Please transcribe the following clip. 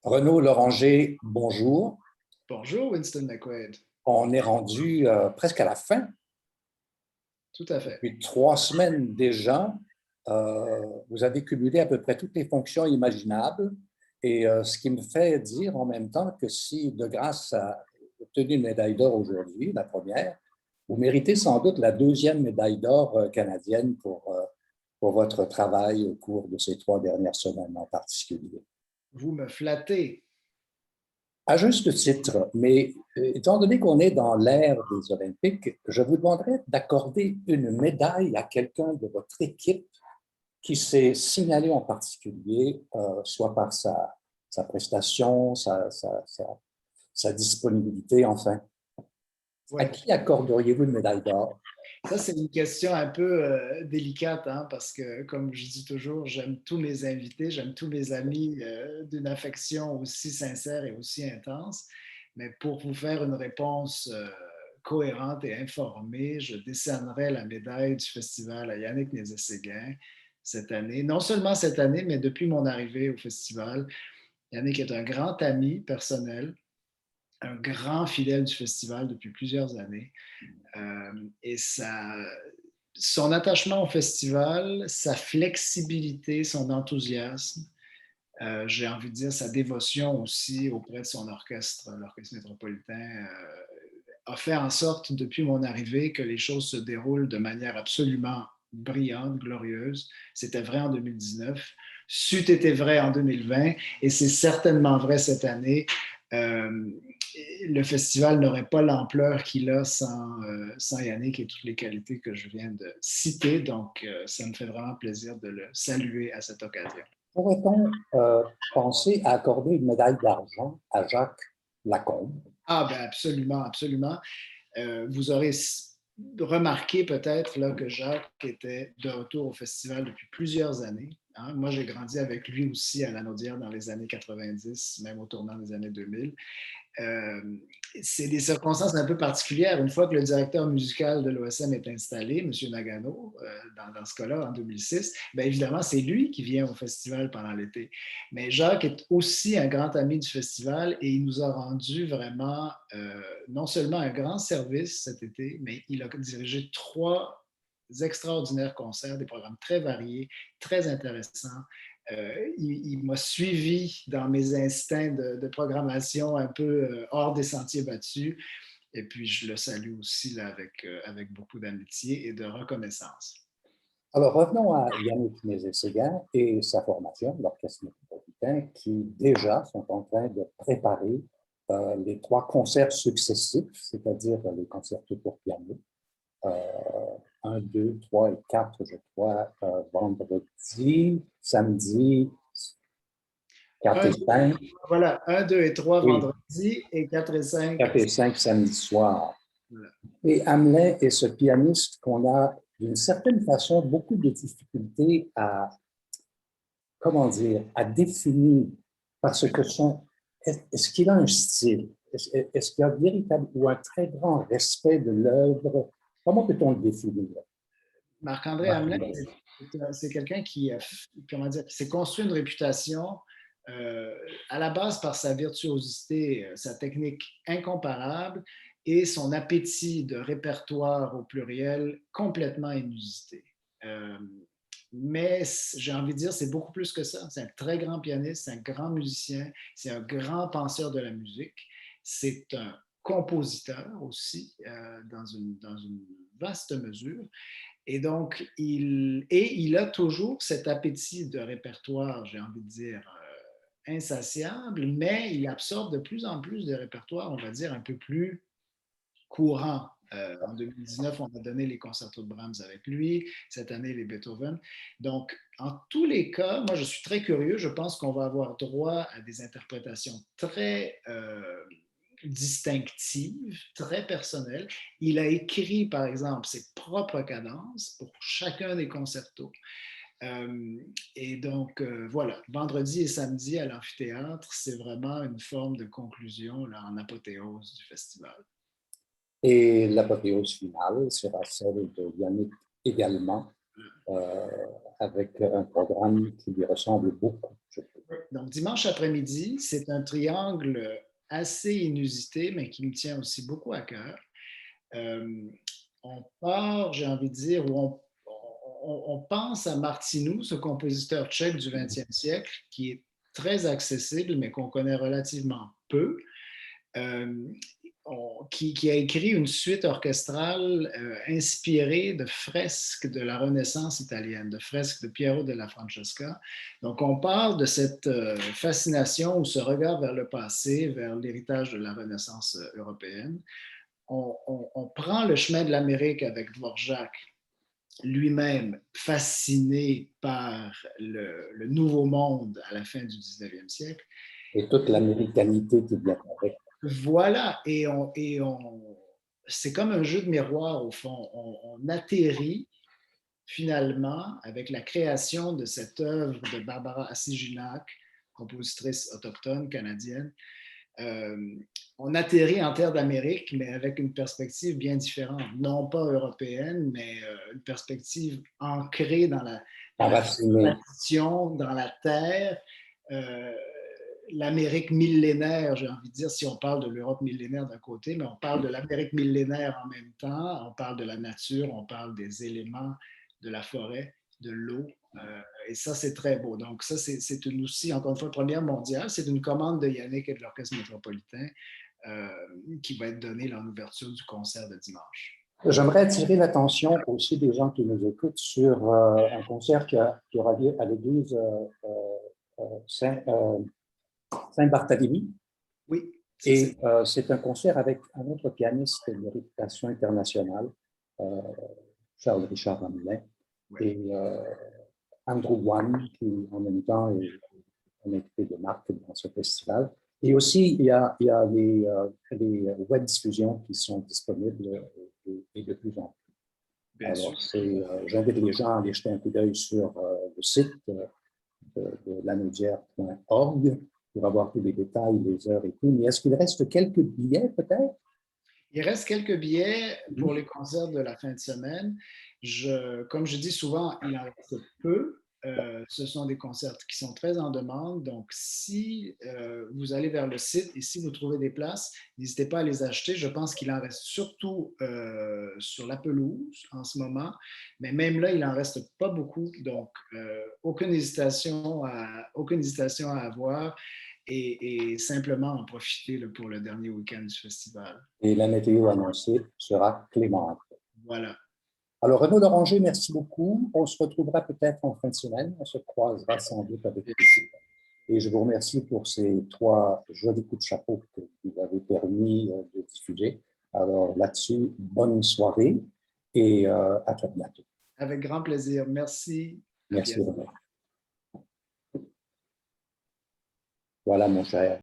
Renaud Loranger, bonjour. Bonjour Winston McQuaid. On est rendu presque à la fin. Tout à fait. Depuis 3 semaines déjà, vous avez cumulé à peu près toutes les fonctions imaginables. Et ce qui me fait dire en même temps que si De Grasse a obtenu une médaille d'or aujourd'hui, la première, vous méritez sans doute la deuxième médaille d'or canadienne pour votre travail au cours de ces 3 dernières semaines en particulier. Vous me flattez. À juste titre, mais étant donné qu'on est dans l'ère des Olympiques, je vous demanderais d'accorder une médaille à quelqu'un de votre équipe qui s'est signalé en particulier, soit par sa prestation, sa disponibilité, enfin. À Ouais. qui accorderiez-vous une médaille d'or? Ça, c'est une question un peu délicate, hein, parce que, comme je dis toujours, j'aime tous mes invités, j'aime tous mes amis d'une affection aussi sincère et aussi intense. Mais pour vous faire une réponse cohérente et informée, je décernerai la médaille du festival à Yannick Nézet-Séguin cette année. Non seulement cette année, mais depuis mon arrivée au festival. Yannick est un grand ami personnel, un grand fidèle du festival depuis plusieurs années. Et son attachement au festival, sa flexibilité, son enthousiasme, j'ai envie de dire sa dévotion aussi auprès de son orchestre, l'Orchestre métropolitain, a fait en sorte depuis mon arrivée que les choses se déroulent de manière absolument brillante, glorieuse. C'était vrai en 2019, c'eût été vrai en 2020 et c'est certainement vrai cette année. Euh, le festival n'aurait pas l'ampleur qu'il a sans Yannick et toutes les qualités que je viens de citer. Donc, ça me fait vraiment plaisir de le saluer à cette occasion. Pourrait-on penser à accorder une médaille d'argent à Jacques Lacombe? Ah, ben absolument, absolument. Vous aurez remarqué peut-être là, que Jacques était de retour au festival depuis plusieurs années. Hein. Moi, j'ai grandi avec lui aussi à Lanaudière dans les années 90, même au tournant des années 2000. Euh, c'est des circonstances un peu particulières. Une fois que le directeur musical de l'OSM est installé, M. Nagano, dans ce cas-là, en 2006, bien évidemment, c'est lui qui vient au festival pendant l'été. Mais Jacques est aussi un grand ami du festival et il nous a rendu vraiment non seulement un grand service cet été, mais il a dirigé 3 extraordinaires concerts, des programmes très variés, très intéressants. Il m'a suivi dans mes instincts de programmation un peu hors des sentiers battus. Et puis, je le salue aussi là, avec beaucoup d'amitié et de reconnaissance. Alors, revenons à Yannick Nézet-Séguin et sa formation, l'Orchestre métropolitain, qui déjà sont en train de préparer les 3 concerts successifs, c'est-à-dire les concertos pour piano, 1, 2, 3 et 4, je crois, vendredi, samedi, 4 Un, et 5, voilà, 1, 2 et 3 oui, vendredi et 4 et 5. 4 et 5 samedi soir. Voilà. Et Hamelin est ce pianiste qu'on a, d'une certaine façon, beaucoup de difficultés à, comment dire, à définir, parce que est-ce qu'il a un style? Est-ce qu'il y a un véritable ou un très grand respect de l'œuvre? Comment peut-on le définir? Marc-André Hamelin, c'est quelqu'un qui, comment dire, qui s'est construit une réputation à la base par sa virtuosité, sa technique incomparable et son appétit de répertoire au pluriel complètement inusité. Euh, mais j'ai envie de dire, c'est beaucoup plus que ça. C'est un très grand pianiste, c'est un grand musicien, c'est un grand penseur de la musique, c'est un compositeur aussi, dans une vaste mesure. Et donc, il a toujours cet appétit de répertoire, j'ai envie de dire, insatiable, mais il absorbe de plus en plus de répertoires, on va dire, un peu plus courants. En 2019, on a donné les concertos de Brahms avec lui, cette année, les Beethoven. Donc, en tous les cas, moi, je suis très curieux. Je pense qu'on va avoir droit à des interprétations très distinctive, très personnelle. Il a écrit, par exemple, ses propres cadences pour chacun des concertos. Et donc, voilà, vendredi et samedi à l'amphithéâtre, c'est vraiment une forme de conclusion là, en apothéose du festival. Et l'apothéose finale sera celle de Yannick également avec un programme qui lui ressemble beaucoup, je trouve. Donc, dimanche après-midi, c'est un triangle assez inusité, mais qui me tient aussi beaucoup à cœur. On part, j'ai envie de dire, où on pense à Martinou, ce compositeur tchèque du 20e siècle, qui est très accessible, mais qu'on connaît relativement peu, qui a écrit une suite orchestrale inspirée de fresques de la Renaissance italienne, de fresques de Piero della Francesca. Donc, on parle de cette fascination ou ce regard vers le passé, vers l'héritage de la Renaissance européenne. On prend le chemin de l'Amérique avec Dvorak, lui-même fasciné par le nouveau monde à la fin du 19e siècle. Et toute l'américanité qui vient avec. Voilà, c'est comme un jeu de miroir au fond. On atterrit finalement avec la création de cette œuvre de Barbara Assiginac, compositrice autochtone canadienne. On atterrit en terre d'Amérique, mais avec une perspective bien différente, non pas européenne, mais une perspective ancrée dans la tradition, dans la terre. L'Amérique millénaire, j'ai envie de dire, si on parle de l'Europe millénaire d'un côté, mais on parle de l'Amérique millénaire en même temps, on parle de la nature, on parle des éléments de la forêt, de l'eau, et ça, c'est très beau. Donc ça, c'est aussi, encore une fois, première mondiale, c'est une commande de Yannick et de l'Orchestre métropolitain qui va être donnée en ouverture du concert de dimanche. J'aimerais attirer l'attention aussi des gens qui nous écoutent sur un concert qui aura lieu à l'église Saint-Barthélemy. Oui. Et c'est un concert avec un autre pianiste de réputation internationale, Charles Richard Ramelin, oui. Et Andrew Wan, qui en même temps est un invité de marque dans ce festival. Et aussi, il y a les web diffusions qui sont disponibles et de plus en plus. Bien alors, j'invite les gens à aller jeter un coup d'œil sur le site de lanaudière.org pour avoir tous les détails, les heures et tout. Mais est-ce qu'il reste quelques billets peut-être? Il reste quelques billets pour les concerts de la fin de semaine. Comme je dis souvent, il en reste peu. Ce sont des concerts qui sont très en demande. Donc, si vous allez vers le site et si vous trouvez des places, n'hésitez pas à les acheter. Je pense qu'il en reste surtout sur la pelouse en ce moment. Mais même là, il n'en reste pas beaucoup. Donc, aucune hésitation à avoir. Et simplement en profiter pour le dernier week-end du festival. Et la météo annoncée sera clémente. Voilà. Alors, Renaud Loranger, merci beaucoup. On se retrouvera peut-être en fin de semaine. On se croisera sans doute avec plaisir. Et je vous remercie pour ces 3 jolis coups de chapeau que vous avez permis de diffuser. Alors là-dessus, bonne soirée et à très bientôt. Avec grand plaisir. Merci. Merci, Renaud. Voilà, mon cher.